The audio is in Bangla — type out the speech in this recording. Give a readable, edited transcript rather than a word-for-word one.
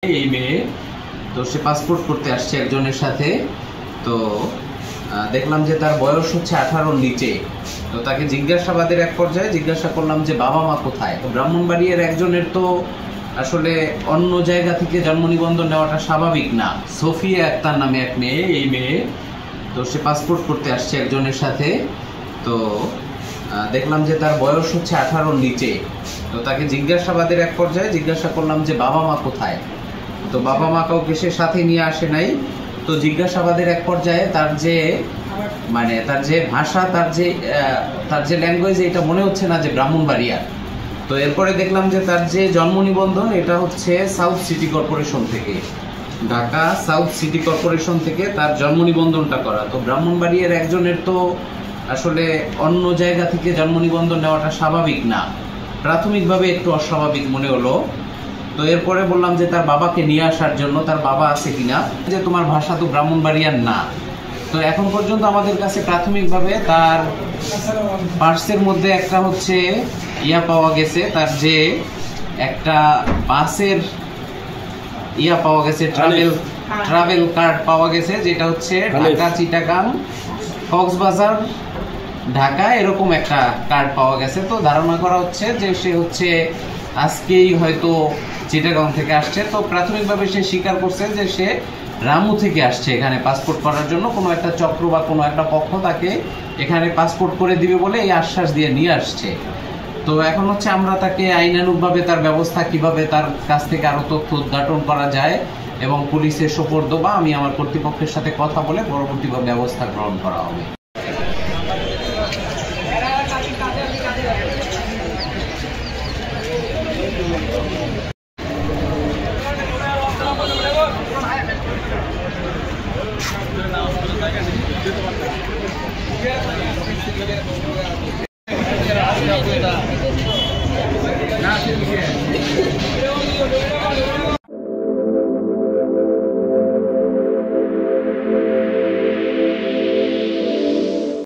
এই মেয়ে তো সে পাসপোর্ট করতে আসছে একজনের সাথে। তো দেখলাম যে তার বয়স হচ্ছে 18-র নিচে। তো তাকে জিজ্ঞাসাবাদের এক পর্যায়ে জিজ্ঞাসা করলাম যে বাবা মা কোথায়। তো ব্রাহ্মণবাড়িয়ার একজনের তো আসলে অন্য জায়গা থেকে জন্ম নিবন্ধন নেওয়াটা স্বাভাবিক না। সোফিয়া আক্তার নামে এক মেয়ে, এই মেয়ে তো সে পাসপোর্ট করতে আসছে একজনের সাথে। তো দেখলাম যে তার বয়স হচ্ছে 18-র নিচে। তো তাকে জিজ্ঞাসাবাদের এক পর্যায়ে জিজ্ঞাসা করলাম যে বাবা মা কোথায়। তো বাবা মা কাউকে সে সাথে নিয়ে আসে নাই। তো জিজ্ঞাসাবাদের এক পর্যায়ে তার যে ভাষা, তার যে ল্যাঙ্গুয়েজ, এটা মনে হচ্ছে না যে ব্রাহ্মণবাড়িয়া। তো এরপরে দেখলাম যে তার যে জন্ম নিবন্ধন এটা হচ্ছে সাউথ সিটি কর্পোরেশন থেকে, ঢাকা সাউথ সিটি কর্পোরেশন থেকে তার জন্ম নিবন্ধনটা করা। তো ব্রাহ্মণবাড়িয়ার একজনের তো আসলে অন্য জায়গা থেকে জন্ম নিবন্ধন নেওয়াটা স্বাভাবিক না, প্রাথমিকভাবে একটু অস্বাভাবিক মনে হলো। তো এরপরে বললাম যে তার বাবাকে নিয়ে আসার জন্য, তার বাবা আছে কিনা, যে তোমার ভাষা তো ব্রাহ্মণবাড়িয়ার না। তো এখন পর্যন্ত আমাদের কাছে প্রাথমিকভাবে তার পার্সের মধ্যে একটা হচ্ছে পাওয়া গেছে, তার যে একটা বাসের পাওয়া গেছে, ট্রাভেল কার্ড পাওয়া গেছে, যেটা হচ্ছে ঢাকা, চিটাগাং, কক্সবাজার, ঢাকা, এরকম একটা কার্ড পাওয়া গেছে। তো ধারণা করা হচ্ছে যে সে হচ্ছে আজকেই হয়তো চিটাগাং থেকে আসছে। তো প্রাথমিকভাবে সে স্বীকার করছে যে সে রামু থেকে আসছে এখানে পাসপোর্ট করার জন্য। কোনো একটা চক্র বা কোনো একটা পক্ষ তাকে এখানে পাসপোর্ট করে দিবে বলে এই আশ্বাস দিয়ে নিয়ে আসছে। তো এখন হচ্ছে আমরা তাকে আইনানুগভাবে তার ব্যবস্থা কিভাবে তার কাছ থেকে আরো তথ্য উদ্ঘাটন করা যায় এবং পুলিশের সোপর্দ বা আমি আমার কর্তৃপক্ষের সাথে কথা বলে পরবর্তী ব্যবস্থা গ্রহণ করা হবে। না